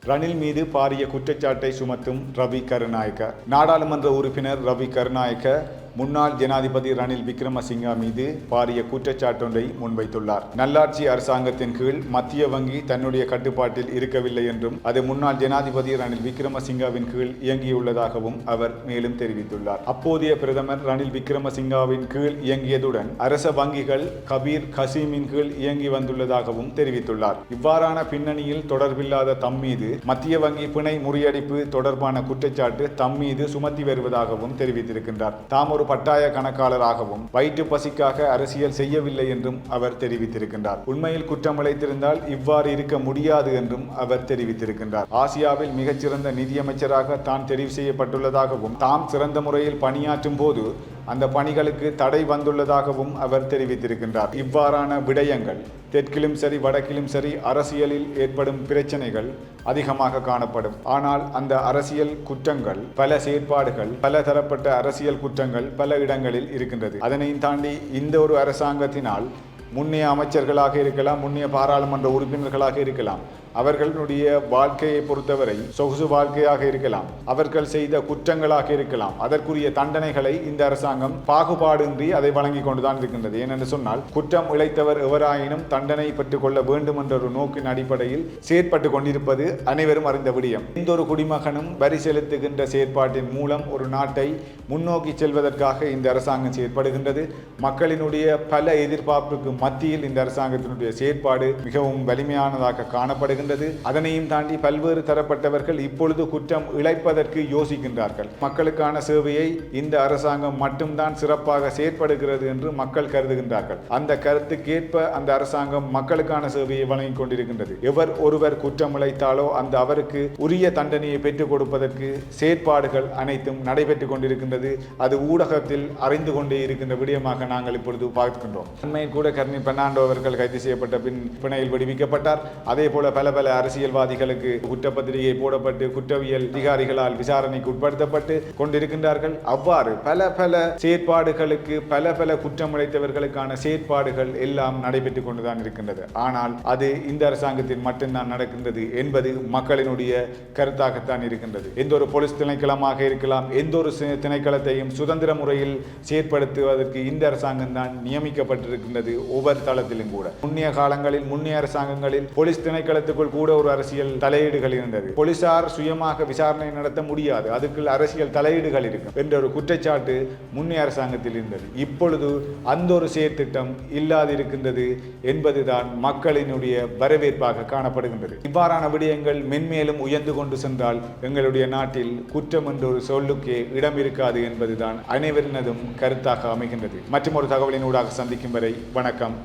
ரணில் மீது பாரிய குற்றச்சாட்டை சுமத்தும் ரவி கருநாயக்க. நாடாளுமன்ற உறுப்பினர் ரவி கருநாயக்க முன்னாள் ஜனாதிபதி ரணில் விக்ரமசிங்கா மீது பாரிய குற்றச்சாட்டொன்றை முன்வைத்துள்ளார். நல்லாட்சி அரசாங்கத்தின் கீழ் மத்திய வங்கி தன்னுடைய கட்டுப்பாட்டில் இருக்கவில்லை என்றும் அது முன்னாள் ஜனாதிபதி ரணில் விக்ரமசிங்காவின் கீழ் இயங்கியுள்ளதாகவும் அவர் மேலும் தெரிவித்துள்ளார். அப்போதைய பிரதமர் ரணில் விக்ரமசிங்காவின் கீழ் இயங்கியதுடன் அரச வங்கிகள் கபீர் கசீமின் கீழ் இயங்கி வந்துள்ளதாகவும் தெரிவித்துள்ளார். இவ்வாறான பின்னணியில் தொடர்பில்லாத தம் மீது மத்திய வங்கி பிணை முறியடிப்பு தொடர்பான குற்றச்சாட்டு தம் மீது சுமத்தி வருவதாகவும் தெரிவித்திருக்கின்றார். தாம் ஒரு பட்டாய கணக்காளராகவும் வயிற்று பசிக்காக அரசியல் செய்யவில்லை என்றும் அவர் தெரிவித்திருக்கின்றார். உண்மையில் குற்றம் இழைத்திருந்தால் இவ்வாறு இருக்க முடியாது என்றும் அவர் தெரிவித்திருக்கின்றார். ஆசியாவில் மிகச்சிறந்த நிதியமைச்சராக தான் தெரிவு செய்யப்பட்டுள்ளதாகவும் தாம் சிறந்த முறையில் பணியாற்றும் போது அந்த பணிகளுக்கு தடை வந்துள்ளதாகவும் அவர் தெரிவித்திருக்கின்றார். இவ்வாறான விடயங்கள் தெற்கிலும் சரி வடக்கிலும் சரி அரசியலில் ஏற்படும் பிரச்சனைகள் அதிகமாக காணப்படும். ஆனால் அந்த அரசியல் குற்றங்கள் பல செயற்பாடுகள் பல தரப்பட்ட அரசியல் குற்றங்கள் பல இடங்களில் இருக்கின்றது. அதனையும் தாண்டி இந்த ஒரு அரசாங்கத்தினால் முன்னைய அமைச்சர்களாக இருக்கலாம், முன்னைய பாராளுமன்ற உறுப்பினர்களாக இருக்கலாம், அவர்களுடைய வாழ்க்கையை பொறுத்தவரை சொகுசு வாழ்க்கையாக இருக்கலாம், அவர்கள் செய்த குற்றங்களாக இருக்கலாம், அதற்குரிய தண்டனைகளை இந்த அரசாங்கம் பாகுபாடின்றி அதை வழங்கி கொண்டுதான் இருக்கின்றது. ஏனென்று சொன்னால் குற்றம் இழைத்தவர் எவராயினும் தண்டனை பெற்றுக் கொள்ள வேண்டும் என்ற ஒரு நோக்கின் அடிப்படையில் செயற்பட்டு கொண்டிருப்பது அனைவரும் அறிந்த விடயம். எந்த ஒரு குடிமகனும் வரி செலுத்துகின்ற செயற்பாட்டின் மூலம் ஒரு நாட்டை முன்னோக்கி செல்வதற்காக இந்த அரசாங்கம் செயற்படுகின்றது. மக்களினுடைய பல எதிர்பார்ப்புக்கு மத்தியில் இந்த அரசாங்கத்தினுடைய செயற்பாடு மிகவும் வலிமையானதாக காணப்படுகின்றது. அதனையும் தாண்டி பல்வேறு தரப்பட்டவர்கள் இப்பொழுது குற்றம் இழைப்பதற்கு யோசிக்கின்றார்கள். மக்களுக்கான சேவையை இந்த அரசாங்கம் மட்டும்தான் சிறப்பாக செயற்படுகிறது என்று மக்கள் கருதுகின்றார்கள். அந்த கருத்துக்கேற்ப அந்த அரசாங்கம் மக்களுக்கான சேவையை வழங்கிக் கொண்டிருக்கின்றது. எவர் ஒருவர் குற்றம் இழைத்தாலோ அந்த அவருக்கு உரிய தண்டனையை பெற்றுக் கொடுப்பதற்கு செயற்பாடுகள் அனைத்தும் நடைபெற்றுக் கொண்டிருக்கின்றது. அது ஊடகத்தில் அறிந்து கொண்டே இருக்கின்ற விடயமாக நாங்கள் இப்பொழுது பார்க்கின்றோம். உண்மையில் கூட கர்னி பெர்னாண்டோ அவர்கள் கைது செய்யப்பட்ட பின் பிணையில் விடுவிக்கப்பட்டார். அதே போல பல அரசியல்வாதிகளுக்கு குற்றப்பத்திரிகை போடப்பட்டு குற்றவியல் அதிகாரிகளால் விசாரணைக்கு உட்படுத்தப்பட்டு கொண்டிருக்கின்றார்கள். அவ்வாறு பல செயற்பாடுகளுக்கு பல குற்றம் இழைத்தவர்களுக்கான செயற்பாடுகள் எல்லாம் நடைபெற்றுக் கொண்டுதான் இருக்கின்றது. ஆனால் அது இந்த அரசாங்கத்தில் மட்டும்தான் நடக்கின்றது என்பது மக்களினுடைய கருத்தாகத்தான் இருக்கின்றது. எந்த ஒரு போலீஸ் திணைக்களமாக இருக்கலாம், எந்த ஒரு திணைக்களத்தையும் சுதந்திர முறையில் செயற்படுத்துவதற்கு இந்த அரசாங்கம் தான் நியமிக்கப்பட்டிருக்கின்றது. ஒவ்வொரு தளத்திலும் கூட முன்னைய காலங்களில் முன்னைய அரசாங்கங்களில் போலீஸ் திணைக்களத்துக்குள் கூட ஒரு அரசியல் தலையீடுகள் இருந்தது. போலீசார் சுயமாக விசாரணை நடத்த முடியாது, அதுக்கு அரசியல் தலையீடுகள் இருக்கும் என்ற ஒரு குற்றச்சாட்டு முன்னைய அரசாங்கத்தில் இருந்தது. இப்பொழுது அந்த ஒரு செயற்திட்டம் இல்லாது இருக்கின்றது என்பதுதான் மக்களினுடைய வரவேற்பாக காணப்படுகின்றது. இவ்வாறான விடயங்கள் மென்மேலும் உயர்ந்து கொண்டு சென்றால் எங்களுடைய நாட்டில் குற்றம் என்ற ஒரு சொல்லுக்கே இடம் இருக்காது என்பதுதான் அனைவரினதும் கருத்தாக அமைகின்றது. மற்றும் ஒரு தகவலின் ஊடாக சந்திக்கும் வரை வணக்கம்.